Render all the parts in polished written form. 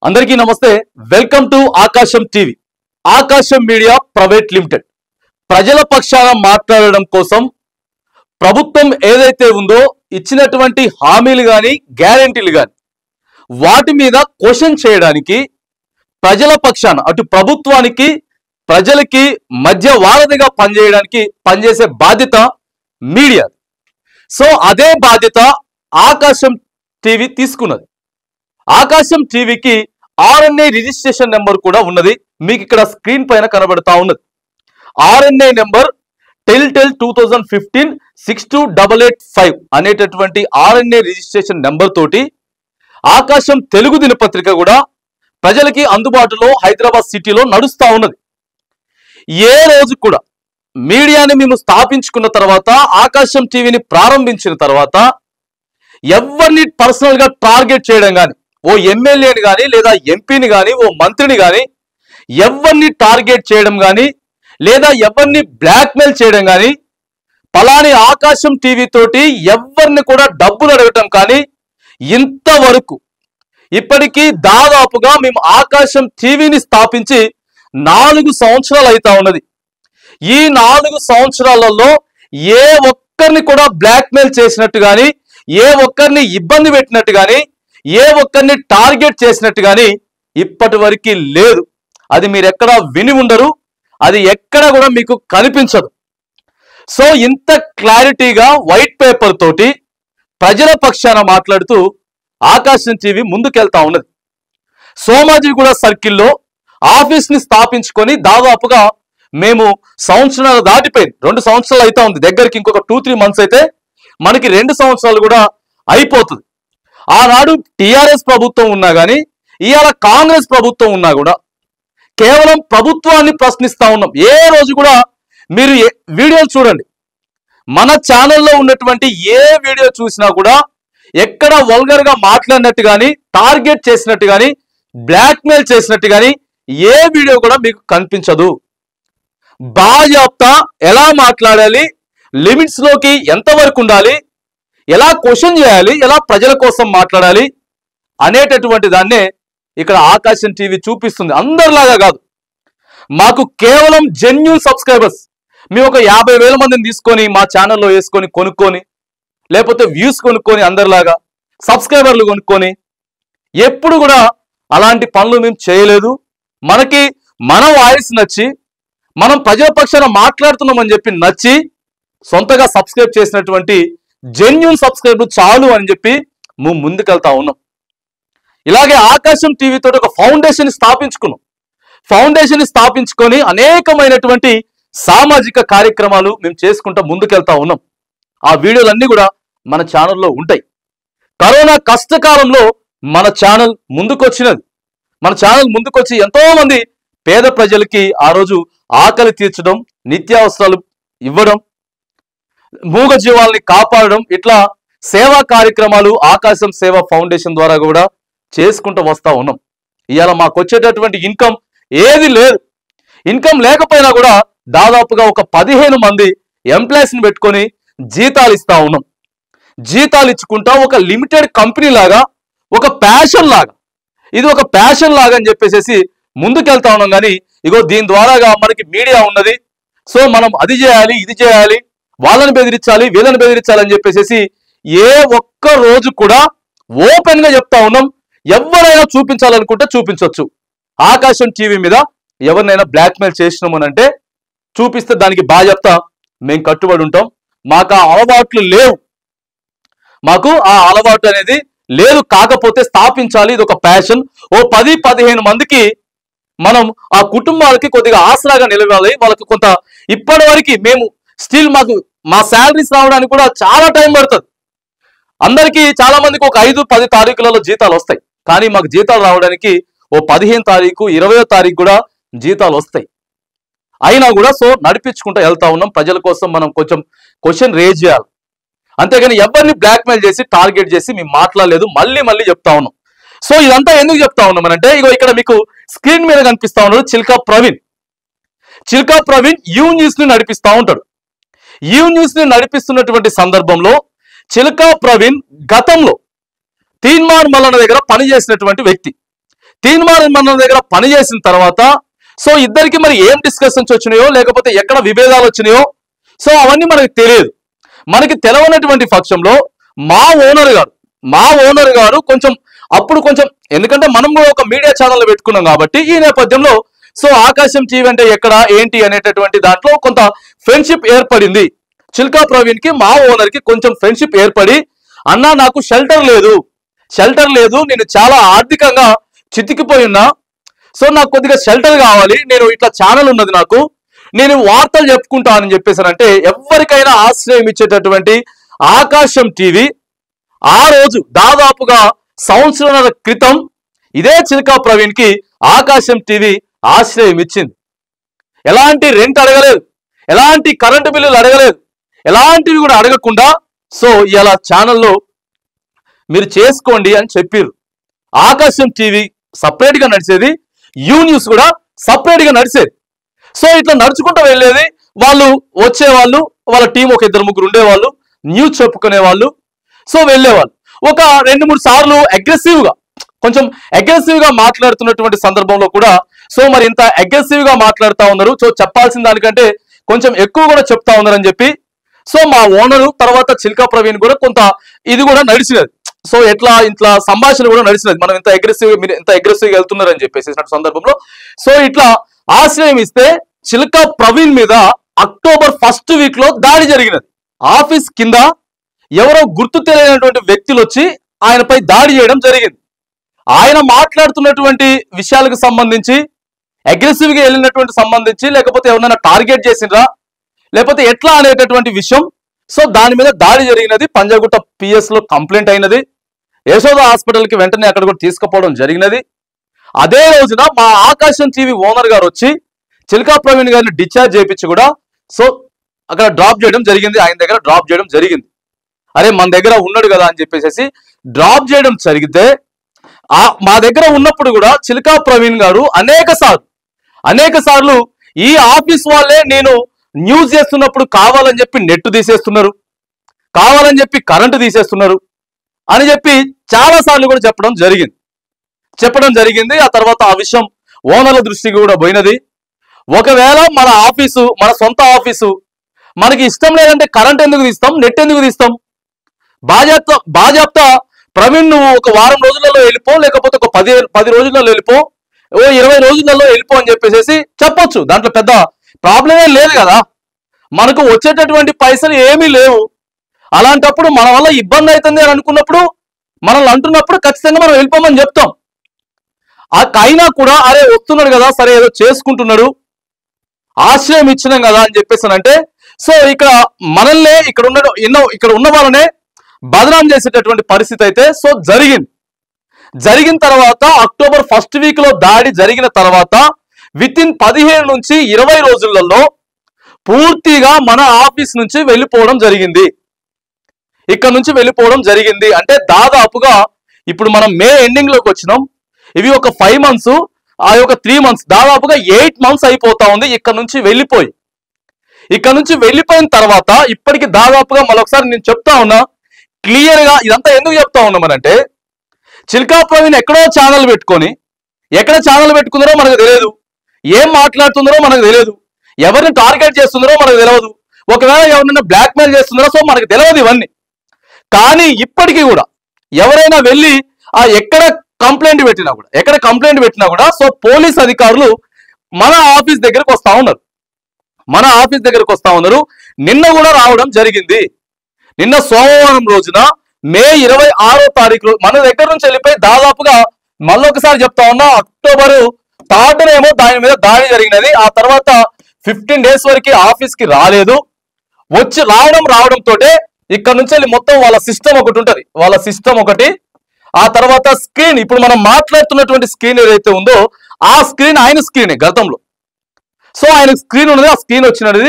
అందరికీ నమస్తే. Welcome to ఆకాశం టీవీ. ఆకాశం మీడియా ప్రైవేట్ లిమిటెడ్ ప్రజల పక్షాన మాట్లాడడం కోసం ప్రభుత్వం ఏదైతే ఉందో ఇచ్చినటువంటి హామీలు కానీ గ్యారెంటీలు కానీ వాటి మీద క్వశ్చన్ చేయడానికి ప్రజల పక్షాన అటు ప్రభుత్వానికి ప్రజలకి మధ్య వారధిగా పనిచేసే బాధ్యత మీడియా. సో అదే బాధ్యత ఆకాశం టీవీ తీసుకున్నది. ఆకాశం టీవీకి ఆర్ఎన్ఐ రిజిస్ట్రేషన్ నెంబర్ కూడా ఉన్నది. మీకు ఇక్కడ స్క్రీన్ పైన కనబడతా ఉన్నది. ఆర్ఎన్ఐ నెంబర్ టెల్ 2015 62885 అనేటటువంటి ఆర్ఎన్ఐ రిజిస్ట్రేషన్ నెంబర్ తోటి ఆకాశం తెలుగు దినపత్రిక కూడా ప్రజలకి అందుబాటులో హైదరాబాద్ సిటీలో నడుస్తూ ఉన్నది. ఏ రోజు కూడా మీడియాని మేము స్థాపించుకున్న తర్వాత ఆకాశం టీవీని ప్రారంభించిన తర్వాత ఎవరిని పర్సనల్ గా టార్గెట్ చేయడం కానీ, ఓ ఎమ్మెల్యేని కానీ లేదా ఎంపీని కానీ ఓ మంత్రిని కానీ ఎవరిని టార్గెట్ చేయడం కానీ లేదా ఎవరిని బ్లాక్మెయిల్ చేయడం కానీ, పలాని ఆకాశం టీవీ తోటి ఎవరిని కూడా డబ్బులు అడగటం కానీ ఇంతవరకు ఇప్పటికీ దాదాపుగా మేము ఆకాశం టీవీని స్థాపించి 4 సంవత్సరాలు అవుతా ఉన్నది. ఈ 4 సంవత్సరాలలో ఏ ఒక్కరిని కూడా బ్లాక్మెయిల్ చేసినట్టు కానీ, ఏ ఒక్కరిని ఇబ్బంది పెట్టినట్టు కానీ, ఏ ఒక్కరిని టార్గెట్ చేసినట్టు కానీ ఇప్పటి వరకు లేదు. అది మీరు ఎక్కడ విని ఉండరు, అది ఎక్కడ కూడా మీకు కనిపించదు. సో ఇంత క్లారిటీగా వైట్ పేపర్ తోటి ప్రజల పక్షాన మాట్లాడుతూ ఆకాశం టీవీ ముందుకెళ్తా ఉన్నది. సోమాజిగూడ సర్కిల్లో ఆఫీస్ ని స్థాపించుకొని దాదాపుగా మేము సంవత్సరాలు దాటిపోయింది. 2 సంవత్సరాలు అయితే ఉంది. దగ్గరికి ఇంకొక 2-3 మంత్స్ అయితే మనకి 2 సంవత్సరాలు కూడా అయిపోతుంది. ఆనాడు టిఆర్ఎస్ ప్రభుత్వం ఉన్నా కానీ ఇవాళ కాంగ్రెస్ ప్రభుత్వం ఉన్నా కూడా కేవలం ప్రభుత్వాన్ని ప్రశ్నిస్తా ఉన్నాం. ఏ రోజు కూడా మీరు వీడియోలు చూడండి, మన ఛానల్లో ఉన్నటువంటి ఏ వీడియో చూసినా కూడా ఎక్కడ వల్గర్ గా మాట్లాడినట్టు కానీ, టార్గెట్ చేసినట్టు కానీ, బ్లాక్మెయిల్ చేసినట్టు కానీ ఏ వీడియో కూడా మీకు కనిపించదు. బాజాప్తా ఎలా మాట్లాడాలి, లిమిట్స్ లోకి ఎంతవరకు ఉండాలి, ఎలా క్వశ్చన్ చేయాలి, ఎలా ప్రజల కోసం మాట్లాడాలి అనేటటువంటి దాన్నే ఇక్కడ ఆకాశం టీవీ చూపిస్తుంది. అందరిలాగా కాదు, మాకు కేవలం జెన్యూన్ సబ్స్క్రైబర్స్, మేము ఒక 50,000 మందిని తీసుకొని మా ఛానల్లో వేసుకొని కొనుక్కొని, లేకపోతే వ్యూస్ కొనుక్కొని, అందరిలాగా సబ్స్క్రైబర్లు కొనుక్కొని ఎప్పుడు కూడా అలాంటి పనులు మేము చేయలేదు. మనకి మన వాయిస్ నచ్చి మనం ప్రజల పక్షాన మాట్లాడుతున్నామని చెప్పి నచ్చి సొంతగా సబ్స్క్రైబ్ చేసినటువంటి జెన్యూన్ సబ్స్క్రైబర్ చాలు అని చెప్పి మేము ముందుకెళ్తా ఉన్నాం. ఇలాగే ఆకాశం టీవీతో ఒక ఫౌండేషన్ స్థాపించుకున్నాం. ఫౌండేషన్ స్థాపించుకొని అనేకమైనటువంటి సామాజిక కార్యక్రమాలు మేము చేసుకుంటూ ముందుకెళ్తా ఉన్నాం. ఆ వీడియోలన్నీ కూడా మన ఛానల్లో ఉంటాయి. కరోనా కష్టకాలంలో మన ఛానల్ ముందుకొచ్చినది. మన ఛానల్ ముందుకొచ్చి ఎంతో మంది పేద ప్రజలకి ఆ రోజు ఆకలి తీర్చడం, నిత్యావసరాలు ఇవ్వడం, మూగ జీవాల్ని కాపాడడం, ఇట్లా సేవా కార్యక్రమాలు ఆకాశం సేవా ఫౌండేషన్ ద్వారా కూడా చేసుకుంటూ వస్తా ఉన్నాం. ఇవాళ మాకు వచ్చేటటువంటి ఇన్కమ్ ఏది లేదు. ఇన్కమ్ లేకపోయినా కూడా దాదాపుగా ఒక 15 మంది ఎంప్లాయీస్ని పెట్టుకొని జీతాలు ఇస్తా ఉన్నాం. జీతాలు ఇచ్చుకుంటా ఒక లిమిటెడ్ కంపెనీ లాగా, ఒక ప్యాషన్ లాగా, ఇది ఒక ప్యాషన్ లాగా అని చెప్పేసి ముందుకెళ్తా ఉన్నాం. కానీ ఇగో దీని ద్వారాగా మనకి మీడియా ఉన్నది, సో మనం అది చేయాలి, ఇది చేయాలి, వాళ్ళని బెదిరించాలి, వీళ్ళని బెదిరించాలి అని చెప్పేసి ఏ ఒక్క రోజు కూడా ఓపెన్ గా చెప్తా ఉన్నాం. ఎవరైనా చూపించాలనుకుంటే చూపించవచ్చు. ఆకాశం టీవీ మీద ఎవరినైనా బ్లాక్మెయిల్ చేసినామనంటే చూపిస్తే దానికి బాధ్యత మేము కట్టుబడి ఉంటాం. మాకు ఆ అలవాట్లు లేవు, మాకు ఆ అలవాటు అనేది లేదు. కాకపోతే స్థాపించాలి, ఇది ఒక ప్యాషన్. ఓ 10-15 మందికి మనం ఆ కుటుంబాలకి కొద్దిగా ఆసరాగా నిలవాలి. వాళ్ళకి కొంత ఇప్పటి వరకు మేము స్టిల్ మా శాలరీస్ రావడానికి కూడా చాలా టైం పడుతుంది. అందరికీ చాలా మందికి ఒక 5-10 తారీఖులలో జీతాలు వస్తాయి. కానీ మాకు జీతాలు రావడానికి ఓ 15 తారీఖు 20వ తారీఖు కూడా జీతాలు వస్తాయి. అయినా కూడా సో నడిపించుకుంటూ వెళ్తా ఉన్నాం. ప్రజల కోసం మనం కొంచెం క్వశ్చన్ రేజ్ చేయాలి. అంతేగాని ఎవరిని బ్లాక్మెయిల్ చేసి టార్గెట్ చేసి మేము మాట్లాడలేదు. మళ్ళీ చెప్తా ఉన్నాం. సో ఇదంతా ఎందుకు చెప్తా ఉన్నాం అంటే, ఇగో ఇక్కడ మీకు స్క్రీన్ మీద కనిపిస్తా ఉన్నాడు చిల్కా ప్రవీణ్. చిల్కా ప్రవీణ్ యూ న్యూస్ ని నడిపిస్తా ఉంటాడు. యూ న్యూస్ ని నడిపిస్తున్నటువంటి సందర్భంలో చిల్కా ప్రవీణ్ గతంలో తీన్మార్ మల్లన్న దగ్గర పనిచేసినటువంటి వ్యక్తి. తీన్మార్ మన దగ్గర పనిచేసిన తర్వాత సో ఇద్దరికి మరి ఏం డిస్కషన్స్ వచ్చినాయో లేకపోతే ఎక్కడ విభేదాలు వచ్చినాయో సో అవన్నీ మనకి తెలియదు. మనకి తెలవనటువంటి పక్షంలో మా ఓనర్ గారు కొంచెం అప్పుడు కొంచెం, ఎందుకంటే మనం కూడా ఒక మీడియా ఛానల్ పెట్టుకున్నాం కాబట్టి ఈ నేపథ్యంలో సో ఆకాశం టీవీ అంటే ఎక్కడ ఏంటి అనేటటువంటి దాంట్లో కొంత ఫ్రెండ్షిప్ ఏర్పడింది. చిల్కా ప్రవీణ్ కి మా ఓనర్ కి కొంచెం ఫ్రెండ్షిప్ ఏర్పడి, అన్నా నాకు షెల్టర్ లేదు, నేను చాలా ఆర్థికంగా చితికిపోయి ఉన్నా, సో నాకు కొద్దిగా షెల్టర్ కావాలి, నేను ఇట్లా ఛానల్ ఉన్నది నాకు, నేను వార్తలు చెప్పుకుంటానని చెప్పేసానంటే ఎవరికైనా ఆశ్రయం ఇచ్చేటటువంటి ఆకాశం టీవీ ఆ రోజు దాదాపుగా సంవత్సరాల క్రితం ఇదే చిల్కా ప్రవీణ్ కి ఆకాశం టీవీ ఆశ్రయం ఇచ్చింది. ఎలాంటి రెంట్ అడగలేదు, ఎలాంటి కరెంటు బిల్లులు అడగలేదు, ఎలాంటివి కూడా అడగకుండా సో ఇలా ఛానల్లో మీరు చేసుకోండి అని చెప్పారు. ఆకాశం టీవీ సపరేట్ గా నడిచేది, యూ న్యూస్ కూడా సపరేట్ గా నడిచేది. సో ఇట్లా నడుచుకుంటూ వెళ్ళేది. వాళ్ళు వచ్చేవాళ్ళు, వాళ్ళ టీం ఒక 2-3 ఉండేవాళ్ళు, న్యూస్ చెప్పుకునే వాళ్ళు, సో వెళ్ళేవాళ్ళు. ఒక 2-3 సార్లు కొంచెం అగ్రెసివ్ గా మాట్లాడుతున్నటువంటి సందర్భంలో కూడా సో మరి ఇంత అగ్రెసివ్ గా మాట్లాడుతూ ఉన్నారు, సో చెప్పాల్సిన దానికంటే కొంచెం ఎక్కువ కూడా చెప్తా ఉన్నారని చెప్పి సో మా ఓనరు తర్వాత చిల్కా ప్రవీణ్ కూడా కొంత ఇది కూడా నడిచినది. సో ఇట్లా సంభాషణ కూడా నడిచినది, మనం ఇంత అగ్రెసివ్గా వెళ్తున్నారని చెప్పేసి సందర్భంలో సో ఇట్లా ఆశ్రయం ఇస్తే చిల్కా ప్రవీణ్ మీద అక్టోబర్ 1st వీక్ లో దాడి జరిగినది. ఆఫీస్ కింద ఎవరో గుర్తు తెలియనటువంటి వ్యక్తులు వచ్చి ఆయనపై దాడి చేయడం జరిగింది. ఆయన మాట్లాడుతున్నటువంటి విషయాలకు సంబంధించి అగ్రెసివ్ గా వెళ్ళినటువంటి సంబంధించి లేకపోతే ఎవరైనా టార్గెట్ చేసిండ్రా లేకపోతే ఎట్లా అనేటటువంటి విషయం సో దాని మీద దాడి జరిగినది. పంజాగుట్ట పిఎస్ లో కంప్లైంట్ అయినది, యశోద హాస్పిటల్కి వెంటనే అక్కడ కూడా తీసుకుపోవడం జరిగినది. అదే రోజున మా ఆకాశం టీవీ ఓనర్ గారు వచ్చి చిల్కా ప్రవీణ్ గారిని డిశ్చార్జ్ చేయించి కూడా సో అక్కడ డ్రాప్ చేయడం జరిగింది, ఆయన దగ్గర డ్రాప్ చేయడం జరిగింది. అరే మన దగ్గర ఉన్నాడు కదా అని చెప్పేసి డ్రాప్ చేయడం జరిగితే మా దగ్గర ఉన్నప్పుడు కూడా చిల్కా ప్రవీణ్ గారు అనేక సార్లు ఈ ఆఫీస్ వాళ్ళే నేను న్యూస్ చేస్తున్నప్పుడు కావాలని చెప్పి నెట్ తీసేస్తున్నారు, కావాలని చెప్పి కరెంటు తీసేస్తున్నారు అని చెప్పి చాలా సార్లు కూడా చెప్పడం జరిగింది. ఆ తర్వాత ఆ విషయం ఓనర్ల దృష్టికి కూడా పోయినది. ఒకవేళ మన సొంత ఆఫీసు మనకి ఇష్టం లేదంటే కరెంట్ ఎందుకు తీస్తాం, నెట్ ఎందుకు తీస్తాం, బాజాప్తా ప్రవీణ్ నువ్వు ఒక వారం రోజులలో వెళ్ళిపో, లేకపోతే ఒక 10 రోజులలో వెళ్ళిపో, 20 రోజులలో వెళ్ళిపో అని చెప్పేసి చెప్పొచ్చు. దాంట్లో పెద్ద ప్రాబ్లమే లేదు కదా, మనకు వచ్చేటటువంటి పైసలు ఏమీ లేవు. అలాంటప్పుడు మన వల్ల ఇబ్బంది అవుతుంది అని అనుకున్నప్పుడు మనల్ని అంటున్నప్పుడు ఖచ్చితంగా మనం వెళ్ళిపోమని చెప్తాం. అయినా కూడా అరే వస్తున్నాడు కదా, సరే ఏదో చేసుకుంటున్నాడు, ఆశ్రయం ఇచ్చినాం కదా అని చెప్పేసానంటే సో ఇక్కడ మనల్నే ఇక్కడ ఉన్న వాళ్ళనే బదనాం చేసేటటువంటి పరిస్థితి అయితే సో జరిగిన తర్వాత అక్టోబర్ 1st వీక్ లో దాడి జరిగిన తర్వాత వితిన్ 15 నుంచి 20 రోజులలో పూర్తిగా మన ఆఫీస్ నుంచి వెళ్ళిపోవడం జరిగింది. ఇక్కడ నుంచి వెళ్ళిపోవడం జరిగింది అంటే దాదాపుగా ఇప్పుడు మనం మే ఎండింగ్ లోకి వచ్చినాం. ఇవి ఒక 5 months, ఆ యొక్క 3 months, దాదాపుగా 8 months అయిపోతా ఉంది ఇక్కడ నుంచి వెళ్ళిపోయిన తర్వాత ఇప్పటికి దాదాపుగా మరొకసారి నేను చెప్తా ఉన్నా క్లియర్ గా. ఇదంతా ఎందుకు చెప్తా ఉన్నామనంటే చిల్కా ప్రవీణ్ ఎక్కడ ఛానల్ పెట్టుకున్నారో మనకు తెలియదు, ఏం మాట్లాడుతున్నారో మనకు తెలియదు, ఎవరిని టార్గెట్ చేస్తున్నారో మనకు తెలియదు, ఒకవేళ ఎవరినైనా బ్లాక్ మెయిల్ చేస్తున్నారో సో మనకు తెలియదు ఇవన్నీ. కానీ ఇప్పటికీ కూడా ఎవరైనా వెళ్ళి ఎక్కడ కంప్లైంట్ పెట్టినా కూడా సో పోలీస్ అధికారులు మన ఆఫీస్ దగ్గరకు వస్తా ఉన్నారు. నిన్న కూడా రావడం జరిగింది. నిన్న సోమవారం రోజున మే 26వ తారీఖు మన దగ్గర నుంచి వెళ్ళిపోయి దాదాపుగా మళ్ళొకసారి చెప్తా ఉన్నా అక్టోబర్ 3rd ఏమో దాని మీద దాడి జరిగినది. ఆ తర్వాత 15 days వరకు ఆఫీస్ కి రాలేదు. రావడంతో ఇక్కడ నుంచి వెళ్ళి మొత్తం వాళ్ళ సిస్టమ్ ఒకటి ఆ తర్వాత స్క్రీన్, ఇప్పుడు మనం మాట్లాడుతున్నటువంటి స్క్రీన్ ఏదైతే ఉందో ఆ స్క్రీన్ ఆయన స్క్రీనే గతంలో. సో ఆయన స్క్రీన్ ఉన్నది, ఆ స్క్రీన్ వచ్చినది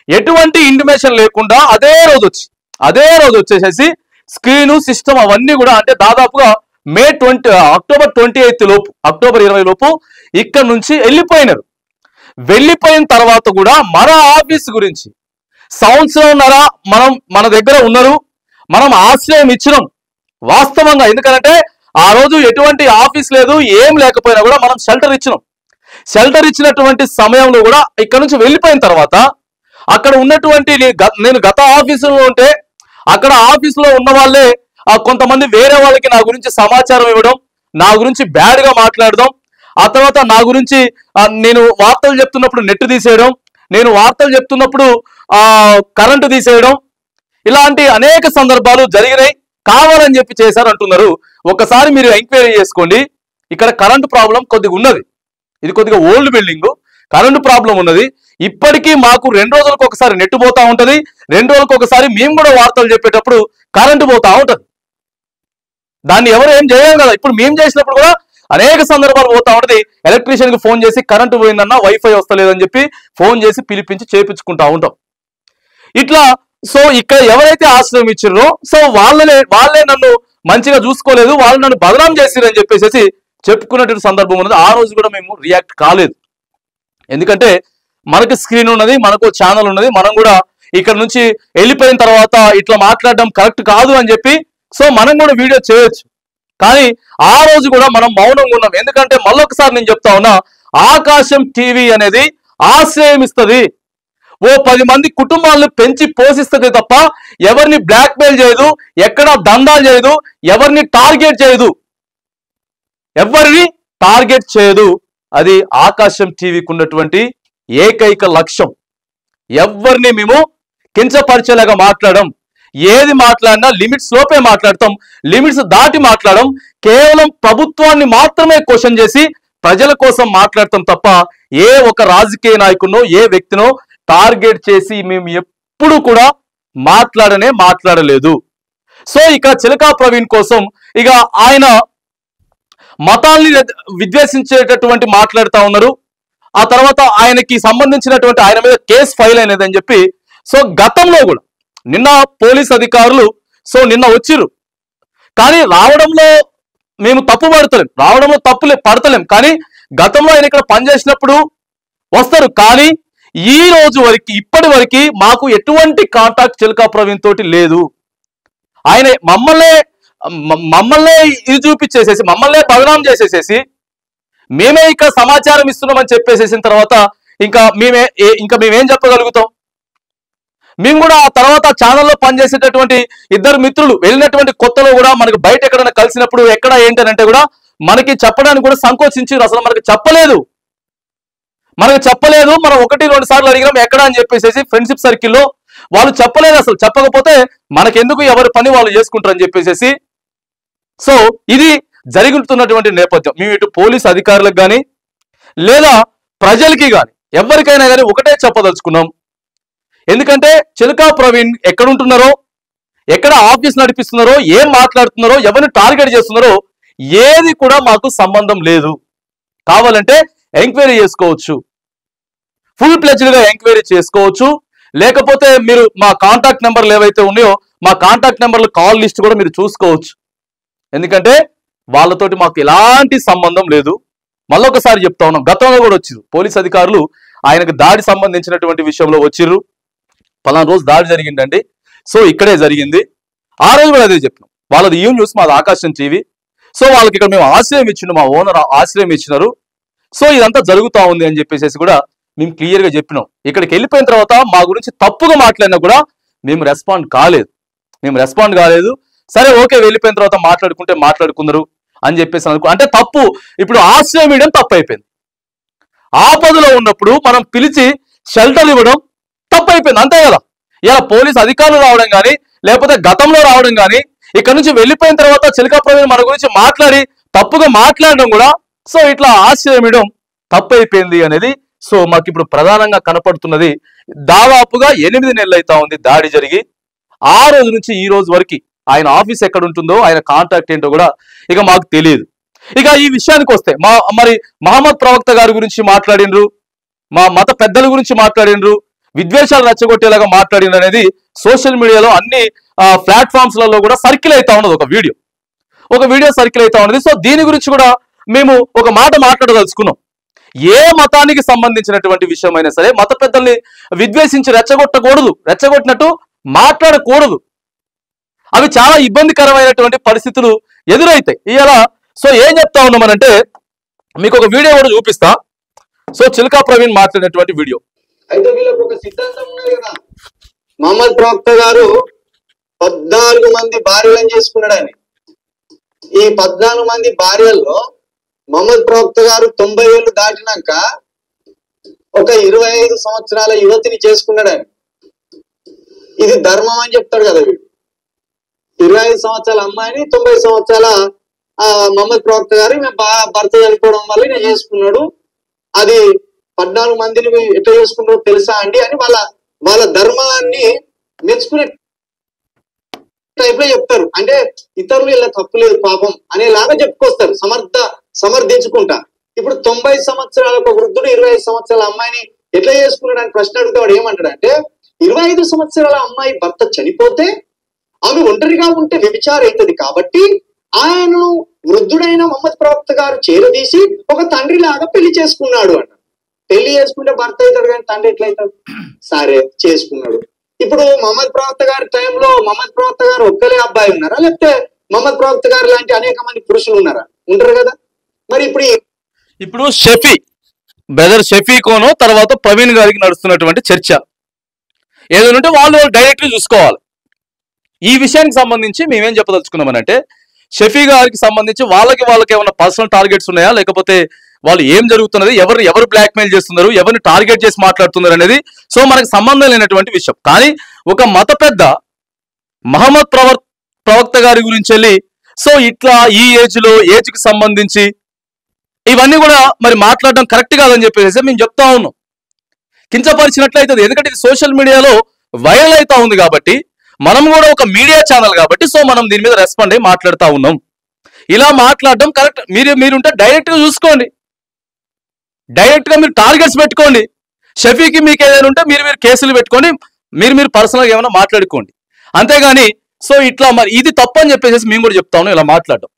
ఎటువంటి ఇంటిమేషన్ లేకుండా అదే రోజు వచ్చేసేసి స్క్రీను సిస్టమ్ అవన్నీ కూడా అంటే దాదాపుగా అక్టోబర్ 28 లోపు, అక్టోబర్ 20 లోపు ఇక్కడ నుంచి వెళ్ళిపోయిన తర్వాత కూడా మన ఆఫీస్ గురించి సంవత్సరంన్నర మన దగ్గర ఉన్నారు, మనం ఆశ్రయం ఇచ్చినాం వాస్తవంగా. ఎందుకంటే ఆ రోజు ఎటువంటి ఆఫీస్ లేదు, ఏం లేకపోయినా కూడా మనం షెల్టర్ ఇచ్చినాం. షెల్టర్ ఇచ్చినటువంటి సమయంలో కూడా ఇక్కడ నుంచి వెళ్ళిపోయిన తర్వాత అక్కడ ఉన్నటువంటి నేను గత ఆఫీసులో ఉంటే అక్కడ ఆఫీసులో ఉన్న వాళ్ళే కొంతమంది వేరే వాళ్ళకి నా గురించి సమాచారం ఇవ్వడం, నా గురించి బ్యాడ్ గా మాట్లాడడం, ఆ తర్వాత నా గురించి నేను వార్తలు చెప్తున్నప్పుడు నెట్ తీసేయడం, నేను వార్తలు చెప్తున్నప్పుడు కరెంటు తీసేయడం, ఇలాంటి అనేక సందర్భాలు జరిగినాయి. కావాలని చెప్పి చేశారు అంటున్నారు. ఒకసారి మీరు ఎంక్వైరీ చేసుకోండి. ఇక్కడ కరెంటు ప్రాబ్లం కొద్దిగా ఉన్నది. ఇది కొద్దిగా ఓల్డ్ బిల్డింగ్, కరెంటు ప్రాబ్లం ఉన్నది. ఇప్పటికీ మాకు 2 రోజులకు ఒకసారి నెట్ పోతా ఉంటది, 2 రోజులకు ఒకసారి మేము కూడా వార్తలు చెప్పేటప్పుడు కరెంటు పోతా ఉంటది. దాన్ని ఎవరు ఏం చేయలేం కదా. ఇప్పుడు మేము చేసినప్పుడు కూడా అనేక సందర్భాలు పోతా ఉంటది. ఎలక్ట్రీషియన్ కి ఫోన్ చేసి కరెంటు పోయిందన్నా, వైఫై వస్తలేదని చెప్పి ఫోన్ చేసి పిలిపించి చేపించుకుంటా ఉంటాం. ఇట్లా సో ఇక్కడ ఎవరైతే ఆశ్రయం ఇచ్చారో సో వాళ్ళే నన్ను మంచిగా చూసుకోలేదు, వాళ్ళు నన్ను బదనాం చేసిరని చెప్పేసి చెప్పుకున్నటువంటి సందర్భం ఉన్నది. ఆ రోజు కూడా మేము రియాక్ట్ కాలేదు. ఎందుకంటే మనకు స్క్రీన్ ఉన్నది, మనకు ఛానల్ ఉన్నది, మనం కూడా ఇక్కడ నుంచి వెళ్ళిపోయిన తర్వాత ఇట్లా మాట్లాడడం కరెక్ట్ కాదు అని చెప్పి సో మనం కూడా వీడియో చేయొచ్చు. కానీ ఆ రోజు కూడా మనం మౌనంగా ఉన్నాం. ఎందుకంటే మళ్ళొకసారి నేను చెప్తా ఉన్నా, ఆకాశం టీవీ అనేది ఆశ్రయం ఇస్తుంది, ఓ 10 మంది కుటుంబాలను పెంచి పోషిస్తుంది తప్ప ఎవరిని బ్లాక్ మెయిల్ చేయదు, ఎక్కడ దందాలు చేయదు, ఎవరిని టార్గెట్ చేయదు, ఎవరిని టార్గెట్ చేయదు. అది ఆకాశం టీవీకి ఉన్నటువంటి ఏకైక లక్ష్యం. ఎవరిని మేము కించపరిచేలాగా మాట్లాడడం, ఏది మాట్లాడినా లిమిట్స్ లోపే మాట్లాడతాం, లిమిట్స్ దాటి మాట్లాడడం. కేవలం ప్రభుత్వాన్ని మాత్రమే క్వశ్చన్ చేసి ప్రజల కోసం మాట్లాడతాం తప్ప ఏ ఒక రాజకీయ నాయకునో ఏ వ్యక్తినో టార్గెట్ చేసి మేము ఎప్పుడు కూడా మాట్లాడలేదు. సో ఇక చిలకా ప్రవీణ్ కోసం ఇక ఆయన మతాల్ని విద్వేషించేటటువంటి మాట్లాడుతూ ఉన్నారు. ఆ తర్వాత ఆయనకి సంబంధించినటువంటి ఆయన మీద కేసు ఫైల్ అయినది అని చెప్పి సో గతంలో కూడా నిన్న పోలీస్ అధికారులు సో నిన్న వచ్చిర్రు. కానీ రావడంలో మేము తప్పు పడతలేం, రావడంలో తప్పులే పడతలేం. కానీ గతంలో ఆయన ఇక్కడ పనిచేసినప్పుడు వస్తారు. కానీ ఈ రోజు వరకు ఇప్పటి వరకు మాకు ఎటువంటి కాంటాక్ట్ చిలకా ప్రవీణ్ తోటి లేదు. ఆయన మమ్మల్నే ఇది చూపించేసేసి మమ్మల్నే బదనాం చేసేసేసి మేమే ఇక్కడ సమాచారం ఇస్తున్నామని చెప్పేసేసిన తర్వాత ఇంకా మేమేం చెప్పగలుగుతాం? మేము కూడా ఆ తర్వాత ఛానల్లో పనిచేసేటటువంటి 2 మిత్రులు వెళ్ళినటువంటి కొత్తలో కూడా మనకు బయట ఎక్కడైనా కలిసినప్పుడు ఎక్కడ ఏంటనంటే కూడా మనకి చెప్పడానికి కూడా సంకోచించారు. అసలు మనకు చెప్పలేదు. మనం 1-2 సార్లు అడిగినాం ఎక్కడ అని చెప్పేసి ఫ్రెండ్షిప్ సర్కిల్లో వాళ్ళు చెప్పలేదు. అసలు చెప్పకపోతే మనకెందుకు, ఎవరి పని వాళ్ళు చేసుకుంటారని చెప్పేసి సో ఇది జరుగుతున్నటువంటి నేపథ్యం. మేము ఇటు పోలీస్ అధికారులకు కానీ లేదా ప్రజలకి కానీ ఎవరికైనా కానీ ఒకటే చెప్పదలుచుకున్నాం. ఎందుకంటే చిలకా ప్రవీణ్ ఎక్కడుంటున్నారో, ఎక్కడ ఆఫీస్ నడిపిస్తున్నారో, ఏం మాట్లాడుతున్నారో, ఎవరిని టార్గెట్ చేస్తున్నారో ఏది కూడా మాకు సంబంధం లేదు. కావాలంటే ఎంక్వైరీ చేసుకోవచ్చు, ఫుల్ ప్లెజ్డ్గా ఎంక్వైరీ చేసుకోవచ్చు. లేకపోతే మీరు మా కాంటాక్ట్ నెంబర్లు ఏవైతే ఉన్నాయో మా కాంటాక్ట్ నెంబర్లు కాల్ లిస్ట్ కూడా మీరు చూసుకోవచ్చు. ఎందుకంటే వాళ్ళతోటి మాకు ఎలాంటి సంబంధం లేదు. మళ్ళొకసారి చెప్తా ఉన్నాం, గతంలో కూడా వచ్చిర్రు పోలీస్ అధికారులు ఆయనకు దాడి సంబంధించినటువంటి విషయంలో వచ్చిర్రు. పలానా రోజు దాడి జరిగిందండి, సో ఇక్కడే జరిగింది. ఆ రోజు కూడా అదే చెప్పినాం. వాళ్ళది యూ న్యూస్, మాది ఆకాశం టీవీ. సో వాళ్ళకి ఇక్కడ మేము ఆశ్రయం ఇచ్చిండు, మా ఓనర్ ఆశ్రయం ఇచ్చినారు. సో ఇదంతా జరుగుతూ ఉంది అని చెప్పేసి కూడా మేము క్లియర్గా చెప్పినాం. ఇక్కడికి వెళ్ళిపోయిన తర్వాత మా గురించి తప్పుగా మాట్లాడినా కూడా మేము రెస్పాండ్ కాలేదు. సరే ఓకే, వెళ్ళిపోయిన తర్వాత మాట్లాడుకున్నారు అని చెప్పేసి అంటే తప్పు. ఇప్పుడు ఆశ్రయం ఇవ్వడం తప్పు అయిపోయింది. ఆపదలో ఉన్నప్పుడు మనం పిలిచి షెల్టర్ ఇవ్వడం తప్పు అయిపోయింది, అంతే కదా. ఇలా పోలీస్ అధికారులు రావడం కానీ లేకపోతే గతంలో రావడం కానీ ఇక్కడ నుంచి వెళ్ళిపోయిన తర్వాత చిలకా ప్రవీణ్ మన గురించి తప్పుగా మాట్లాడడం కూడా సో ఇట్లా ఆశ్రయం ఇవ్వడం తప్పు అయిపోయింది అనేది సో మాకు ఇప్పుడు ప్రధానంగా కనపడుతున్నది. దాదాపుగా 8 నెలలు అవుతా ఉంది దాడి జరిగి. ఆ రోజు నుంచి ఈ రోజు వరకు ఆయన ఆఫీస్ ఎక్కడ ఉంటుందో, ఆయన కాంటాక్ట్ ఏంటో కూడా ఇక మాకు తెలియదు. ఇక ఈ విషయానికి వస్తే మరి మహమ్మద్ ప్రవక్త గారి గురించి మాట్లాడినరు, మా మత పెద్దల గురించి మాట్లాడినరు, విద్వేషాలు రెచ్చగొట్టేలాగా మాట్లాడినరు అనేది సోషల్ మీడియాలో అన్ని ప్లాట్ఫామ్స్లలో కూడా సర్కిల్ అవుతా ఉన్నది. ఒక వీడియో సర్కిల్ అవుతా ఉన్నది. సో దీని గురించి కూడా మేము ఒక మాట మాట్లాడదలుచుకున్నాం. ఏ మతానికి సంబంధించినటువంటి విషయమైనా సరే మత పెద్దల్ని విద్వేషించి రెచ్చగొట్టినట్టు మాట్లాడకూడదు. అవి చాలా ఇబ్బందికరమైనటువంటి పరిస్థితులు ఎదురైతాయి ఇలా. సో ఏం చెప్తా ఉన్నామనంటే మీకు ఒక వీడియో కూడా చూపిస్తా. సో చిలకా ప్రవీణ్ మాట్లాడినటువంటి వీడియో. అయితే వీళ్ళకి ఒక సిద్ధాంతం ఉన్నది కదా, మహమ్మద్ ప్రవక్త గారు 14 మంది భార్యలను చేసుకున్నాడని. ఈ 14 మంది భార్యల్లో మహమ్మద్ ప్రవక్త గారు 90 ఏళ్ళు దాటినాక ఒక 25 సంవత్సరాల యువతిని చేసుకున్నాడని. ఇది ధర్మం అని చెప్తాడు కదా వీడు. 25 సంవత్సరాల అమ్మాయిని 90 సంవత్సరాల మహమ్మద్ ప్రవక్త గారు భర్త చనిపోవడం వల్ల నేను చేసుకున్నాడు, అది 14 మందిని ఎట్లా చేసుకున్నాడో తెలుసా అండి అని వాళ్ళ ధర్మాన్ని మెచ్చుకునే టైప్ లో చెప్తారు. అంటే ఇతరులు ఇలా తప్పు లేదు పాపం అనేలాగా చెప్పుకొస్తారు సమర్థించుకుంటా. ఇప్పుడు 90 సంవత్సరాల ఒక వృద్ధుడు 25 సంవత్సరాల అమ్మాయిని ఎట్లా చేసుకున్నాడు అని ప్రశ్న అడిగితే వాడు ఏమంటాడంటే 25 సంవత్సరాల అమ్మాయి భర్త చనిపోతే ఆమె ఒంటరిగా ఉంటే వ్యభిచారం అవుతుంది కాబట్టి ఆయనను వృద్ధుడైన మహమ్మద్ ప్రవక్త గారు చేరదీసి ఒక తండ్రి లాగా పెళ్లి చేసుకున్నాడు అంట. పెళ్లి చేసుకుంటే భర్త అవుతాడు కానీ తండ్రి ఎట్లయితాడు? సరే చేసుకున్నాడు. ఇప్పుడు మహమ్మద్ ప్రవక్త గారి టైంలో మహమ్మద్ ప్రవక్త గారు ఒక్కలే అబ్బాయి ఉన్నారా, లేకపోతే మహమ్మద్ ప్రవక్త గారు లాంటి అనేక మంది పురుషులు ఉన్నారా? ఉంటారు కదా. మరి ఇప్పుడు షఫీ బ్రదర్ షఫీకోను తర్వాత ప్రవీణ్ గారికి నడుస్తున్నటువంటి చర్చ ఏదంటే వాళ్ళు డైరెక్ట్గా చూసుకోవాలి. ఈ విషయానికి సంబంధించి మేమేం చెప్పదలుచుకున్నామనంటే షఫీ గారికి సంబంధించి వాళ్ళకి ఏమైనా పర్సనల్ టార్గెట్స్ ఉన్నాయా, లేకపోతే వాళ్ళు ఏం జరుగుతున్నది, ఎవరు బ్లాక్మెయిల్ చేస్తున్నారు, ఎవరిని టార్గెట్ చేసి మాట్లాడుతున్నారు అనేది సో మనకు సంబంధం లేనటువంటి విషయం. కానీ ఒక మత పెద్ద మహమ్మద్ ప్రవక్త గారి గురించి వెళ్ళి సో ఇట్లా ఈ ఏజ్కి సంబంధించి ఇవన్నీ కూడా మరి మాట్లాడడం కరెక్ట్ కాదని చెప్పేసి మేము చెప్తా ఉన్నాం. కించపరిచినట్లయితుంది. ఎందుకంటే ఇది సోషల్ మీడియాలో వైరల్ అవుతా ఉంది కాబట్టి మనం కూడా ఒక మీడియా ఛానల్ కాబట్టి సో మనం దీని మీద రెస్పాండ్ అయ్యి మాట్లాడుతూ ఉన్నాం. ఇలా మాట్లాడడం కరెక్ట్. మీరుంటే డైరెక్ట్గా చూసుకోండి, డైరెక్ట్గా మీరు టార్గెట్స్ పెట్టుకోండి. షఫీకి మీకు ఏదైనా ఉంటే మీరు కేసులు పెట్టుకోండి, మీరు పర్సనల్గా ఏమైనా మాట్లాడుకోండి. అంతేగాని సో ఇట్లా మరి ఇది తప్పని చెప్పేసి మేము కూడా చెప్తా ఉన్నాం ఇలా మాట్లాడడం.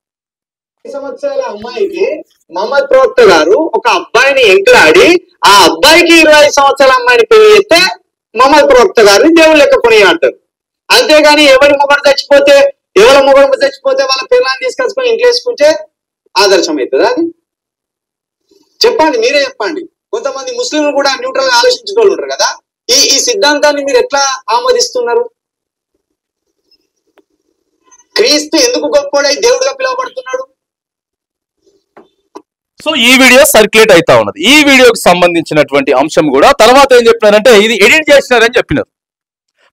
సంవత్సరాల అమ్మాయికి మహమ్మద్ ప్రవక్త గారు ఒక అబ్బాయిని ఎంకలాడి ఆ అబ్బాయికి 25 సంవత్సరాల అమ్మాయిని పెళ్లి చేస్తే మహమ్మద్ ప్రవక్త గారిని దేవుడు లెక్క కొని అంటారు. అంతేగాని ఎవరి మొగడు చచ్చిపోతే వాళ్ళ పిల్లల్ని తీసుకొచ్చుకొని ఇంట్లో వేసుకుంటే ఆదర్శం అవుతుందా? అది చెప్పండి, మీరే చెప్పండి. కొంతమంది ముస్లింలు కూడా న్యూట్రల్ గా ఆలోచించుకోవాలి ఉంటారు కదా. ఈ సిద్ధాంతాన్ని మీరు ఎట్లా ఆమోదిస్తున్నారు? క్రీస్తు ఎందుకు గొప్పవాడై దేవుడిగా పిలువబడుతున్నాడు? సో ఈ వీడియో సర్క్యులేట్ అవుతా ఉన్నది. ఈ వీడియోకి సంబంధించినటువంటి అంశం కూడా తర్వాత ఏం చెప్పినారంటే ఇది ఎడిట్ చేసినారని చెప్పినారు.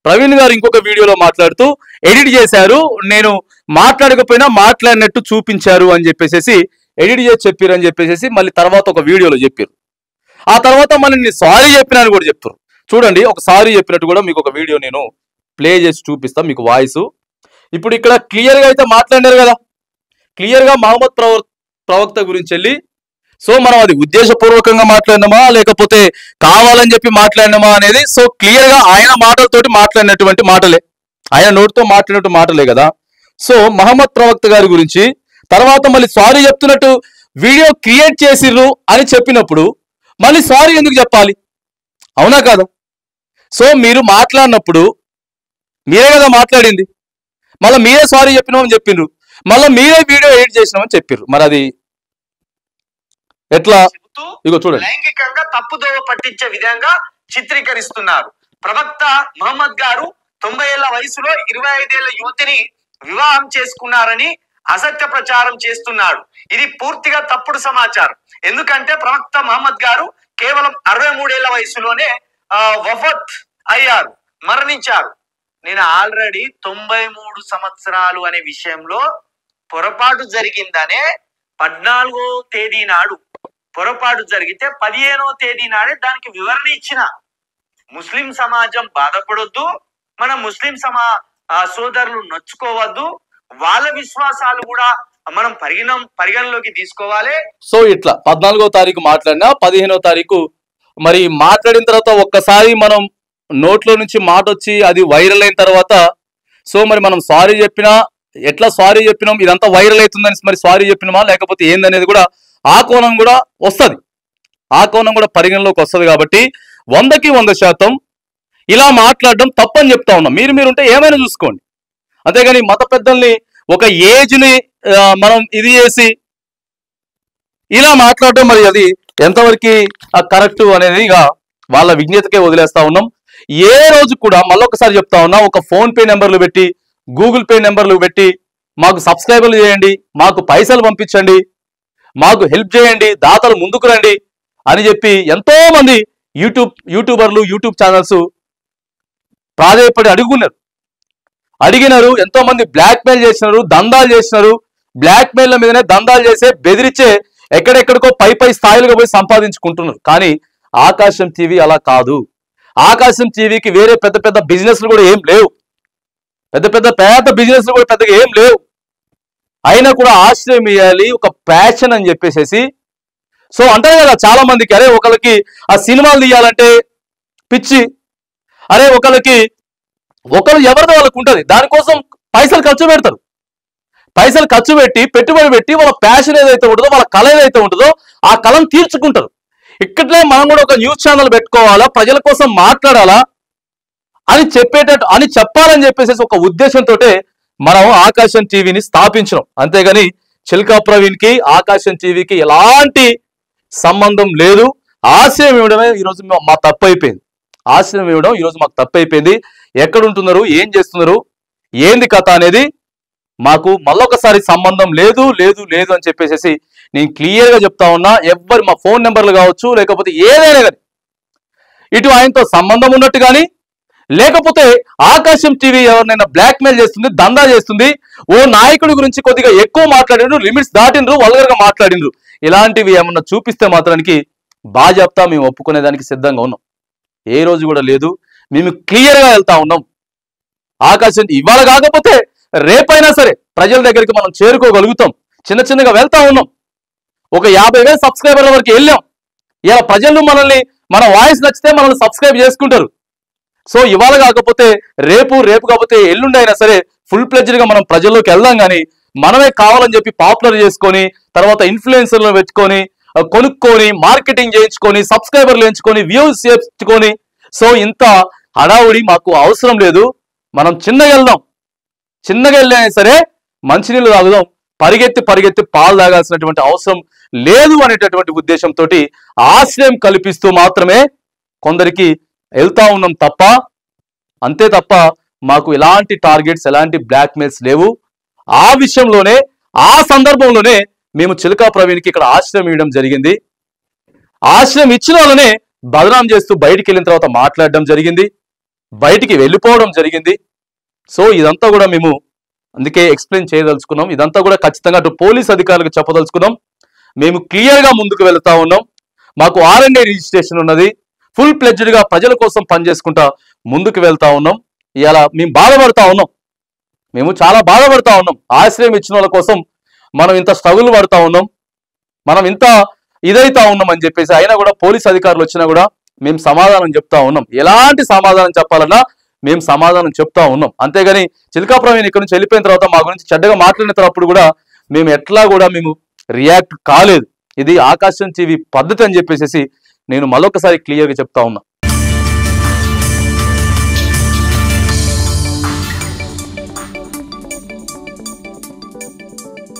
ప్రవీణ్ గారు ఇంకొక వీడియోలో మాట్లాడుతూ ఎడిట్ చేశారు, నేను మాట్లాడకపోయినా మాట్లాడినట్టు చూపించారు అని చెప్పేసి ఎడిట్ చేసి చెప్పారు అని చెప్పేసి మళ్ళీ తర్వాత ఒక వీడియోలో చెప్పారు. ఆ తర్వాత మళ్ళీ నేను సారీ చెప్పినాను కూడా చెప్తారు. చూడండి, ఒక సారీ చెప్పినట్టు కూడా మీకు ఒక వీడియో నేను ప్లే చేసి చూపిస్తాను మీకు వాయిస్. ఇప్పుడు ఇక్కడ క్లియర్గా అయితే మాట్లాడినారు కదా, క్లియర్గా మహమ్మద్ ప్రవక్త గురించి వెళ్ళి సో మనం అది ఉద్దేశపూర్వకంగా మాట్లాడినామా లేకపోతే కావాలని చెప్పి మాట్లాడినామా అనేది సో క్లియర్గా ఆయన మాటలతోటి మాట్లాడినటువంటి మాటలే, ఆయన నోటితో మాట్లాడినట్టు మాటలే కదా. సో మహమ్మద్ ప్రవక్త గారి గురించి తర్వాత మళ్ళీ సారీ చెప్తున్నట్టు వీడియో క్రియేట్ చేసిర్రు అని చెప్పినప్పుడు మళ్ళీ సారీ ఎందుకు చెప్పాలి? అవునా కాదా? సో మీరు మాట్లాడినప్పుడు మీరే కదా మాట్లాడింది, మళ్ళీ మీరే సారీ చెప్పినామని చెప్పిండ్రు, మళ్ళీ మీరే వీడియో ఎడిట్ చేసినామని చెప్పిర్రు. మరి అది ఎట్లా? ఇగో చూడండి, లైంగికంగా తప్పుదోవ పట్టించే విధంగా చిత్రీకరిస్తున్నారు. ప్రవక్త మహమ్మద్ గారు 90 ఏళ్ల వయసులో 25 ఏళ్ల యువతిని వివాహం చేసుకున్నారని అసత్య ప్రచారం చేస్తున్నాడు. ఇది పూర్తిగా తప్పుడు సమాచారం. ఎందుకంటే ప్రవక్త మహమ్మద్ గారు కేవలం 63 ఏళ్ల వయసులోనే వఫత్ అయ్యారు, మరణించారు. నేను ఆల్రెడీ 93 సంవత్సరాలు అనే విషయంలో పొరపాటు జరిగిందనే 14వ తేదీ నాడు పొరపాటు జరిగితే 15వ తేదీ నాడే దానికి వివరణ ఇచ్చిన. ముస్లిం సమాజం బాధపడొద్దు, మన ముస్లిం సోదరులు నొచ్చుకోవద్దు, వాళ్ళ విశ్వాసాలు కూడా మనం పరిగణలోకి తీసుకోవాలి. సో ఇట్లా 14వ తారీఖు మాట్లాడినా 15వ తారీఖు మరి మాట్లాడిన తర్వాత ఒక్కసారి మనం నోట్లో నుంచి మాట వచ్చి అది వైరల్ అయిన తర్వాత సో మరి మనం సారీ చెప్పినా ఎట్లా సారీ చెప్పినాం, ఇదంతా వైరల్ అవుతుందని మరి సారీ చెప్పినామా లేకపోతే ఏందనేది కూడా ఆ కోణం కూడా వస్తుంది, ఆ కోణం కూడా పరిగణలోకి వస్తుంది. కాబట్టి 100కి 100% ఇలా మాట్లాడడం తప్పని చెప్తా ఉన్నాం. మీరు ఉంటే ఏమైనా చూసుకోండి, అంతేగాని మత పెద్దల్ని ఒక ఏజ్ ని మనం ఇది చేసి ఇలా మాట్లాడటం మరి అది ఎంతవరకు కరెక్ట్ అనేది ఇక వాళ్ళ విజ్ఞతకే వదిలేస్తా ఉన్నాం. ఏ రోజు కూడా మళ్ళొకసారి చెప్తా ఉన్నా, ఒక ఫోన్ పే నెంబర్లు పెట్టి గూగుల్ పే నెంబర్లు పెట్టి మాకు సబ్స్క్రైబర్లు చేయండి, మాకు పైసలు పంపించండి, మాకు హెల్ప్ చేయండి, దాతలు ముందుకు రండి అని చెప్పి ఎంతో మంది యూట్యూబర్లు యూట్యూబ్ ఛానల్స్ ప్రాధాయపడి అడిగినారు. ఎంతో మంది బ్లాక్ మెయిల్ చేసినారు, దందాలు చేసినారు. బ్లాక్ మెయిల్ మీదనే దందాలు చేసే బెదిరించే ఎక్కడెక్కడికో పై స్థాయిలుగా పోయి సంపాదించుకుంటున్నారు. కానీ ఆకాశం టీవీ అలా కాదు. ఆకాశం టీవీకి వేరే పెద్ద పెద్ద బిజినెస్లు కూడా ఏం లేవు, పెద్ద బిజినెస్లు కూడా పెద్దగా ఏం లేవు. అయినా కూడా ఆశ్రయం ఇవ్వాలి, ఒక ప్యాషన్ అని చెప్పేసేసి. సో అంటారు కదా చాలా మందికి, అరే ఒకరికి ఆ సినిమాలు తీయాలంటే పిచ్చి, అరే ఒకరికి ఎవరిదో వాళ్ళకు ఉంటుంది, దానికోసం పైసలు ఖర్చు పెడతారు. పైసలు ఖర్చు పెట్టి పెట్టుబడి పెట్టి వాళ్ళ ప్యాషన్ ఏదైతే ఉంటుందో, వాళ్ళ కళ ఏదైతే ఉంటుందో ఆ కళను తీర్చుకుంటారు. ఇక్కడే మనం కూడా ఒక న్యూస్ ఛానల్ పెట్టుకోవాలా, ప్రజల కోసం మాట్లాడాలా అని చెప్పాలని చెప్పేసి ఒక ఉద్దేశంతో మనం ఆకాశం టీవీని స్థాపించడం. అంతేగాని చిల్కా ప్రవీణ్ కి ఆకాశం టీవీకి ఎలాంటి సంబంధం లేదు. ఆశ్రయం ఇవ్వడమే ఈరోజు మా తప్పు అయిపోయింది. ఆశ్రయం ఇవ్వడం ఈరోజు మాకు తప్పు అయిపోయింది. ఎక్కడుంటున్నారు, ఏం చేస్తున్నారు, ఏంది కథ అనేది మాకు మళ్ళొకసారి సంబంధం లేదు అని చెప్పేసి నేను క్లియర్ గా చెప్తా ఉన్నా. ఎవ్వరు మా ఫోన్ నెంబర్లు కావచ్చు, లేకపోతే ఏదైనా కానీ ఇటు ఆయనతో సంబంధం ఉన్నట్టు కానీ, లేకపోతే ఆకాశం టీవీ ఎవరినైనా బ్లాక్ మెయిల్ చేస్తుంది, దందా చేస్తుంది, ఓ నాయకుడి గురించి కొద్దిగా ఎక్కువ మాట్లాడిండ్రు, లిమిట్స్ దాటిండ్రు, వల్గర్ గా మాట్లాడిండ్రు, ఇలాంటివి ఏమన్నా చూపిస్తే మాత్రానికి బాజాప్తా మేము ఒప్పుకునేదానికి సిద్ధంగా ఉన్నాం. ఏ రోజు కూడా లేదు. మేము క్లియర్ గా వెళ్తా ఉన్నాం. ఆకాశం ఇవాళ కాకపోతే రేపైనా సరే ప్రజల దగ్గరికి మనం చేరుకోగలుగుతాం. చిన్నగా వెళ్తా ఉన్నాం. ఒక 50,000 సబ్స్క్రైబర్ల వరకు వెళ్ళాం. ఇలా ప్రజలు మనల్ని, మన వాయిస్ నచ్చితే మనల్ని సబ్స్క్రైబ్ చేసుకుంటారు. సో ఇవాళ కాకపోతే రేపు కాకపోతే ఎల్లుండి అయినా సరే ఫుల్ ప్లెడ్జ్డ్ గా మనం ప్రజల్లోకి వెళ్దాం. కానీ మనమే కావాలని చెప్పి పాపులర్ చేసుకొని, తర్వాత ఇన్ఫ్లుయెన్సర్లను పెట్టుకొని, కొనుక్కొని, మార్కెటింగ్ చేయించుకొని, సబ్స్క్రైబర్లు ఎంచుకొని, వ్యూస్ చేయించుకొని, సో ఇంత హడావుడి మాకు అవసరం లేదు. మనం చిన్నగా వెళ్ళినా సరే మంచినీళ్ళు తాగుదాం, పరిగెత్తి పాలు తాగాల్సినటువంటి అవసరం లేదు అనేటటువంటి ఉద్దేశంతో ఆశ్రయం కల్పిస్తూ మాత్రమే కొందరికి వెళ్తా ఉన్నాం తప్ప, అంతే తప్ప మాకు ఎలాంటి టార్గెట్స్, ఎలాంటి బ్లాక్ మెయిల్స్ లేవు. ఆ విషయంలోనే, ఆ సందర్భంలోనే మేము చిలకా ప్రవీణ్కి ఇక్కడ ఆశ్రయం ఇవ్వడం జరిగింది. ఆశ్రయం ఇచ్చిన వాళ్ళనే బదనాం చేస్తూ బయటికి వెళ్ళిన తర్వాత మాట్లాడడం జరిగింది, బయటికి వెళ్ళిపోవడం జరిగింది. సో ఇదంతా కూడా మేము అందుకే ఎక్స్ప్లెయిన్ చేయదలుచుకున్నాం. ఇదంతా కూడా ఖచ్చితంగా అటు పోలీస్ అధికారులకు చెప్పదలుచుకున్నాం. మేము క్లియర్గా ముందుకు వెళ్తా ఉన్నాం. మాకు R&A రిజిస్ట్రేషన్ ఉన్నది. ఫుల్ ప్లెడ్జ్డ్ గా ప్రజల కోసం పనిచేసుకుంటా ముందుకు వెళ్తా ఉన్నాం. ఇలా మేము బాధపడతా ఉన్నాం, మేము చాలా బాధపడతా ఉన్నాం. ఆశ్రయం ఇచ్చిన వాళ్ళ కోసం మనం ఇంత స్ట్రగుల్ పడతా ఉన్నాం, మనం ఇంత ఇదైతా ఉన్నాం అని చెప్పేసి. అయినా కూడా పోలీస్ అధికారులు వచ్చినా కూడా మేము సమాధానం చెప్తా ఉన్నాం. ఎలాంటి సమాధానం చెప్పాలన్నా మేము సమాధానం చెప్తా ఉన్నాం. అంతేగాని చిలకా ప్రవీణ్ ఇక్కడ నుంచి వెళ్ళిపోయిన తర్వాత మా గురించి చెడ్డగా మాట్లాడిన తర్వాత కూడా మేము ఎట్లా కూడా మేము రియాక్ట్ కాలేదు. ఇది ఆకాశం టీవీ పద్ధతి అని చెప్పేసి నేను మళ్ళొకసారి క్లియర్గా చెప్తా ఉన్నా.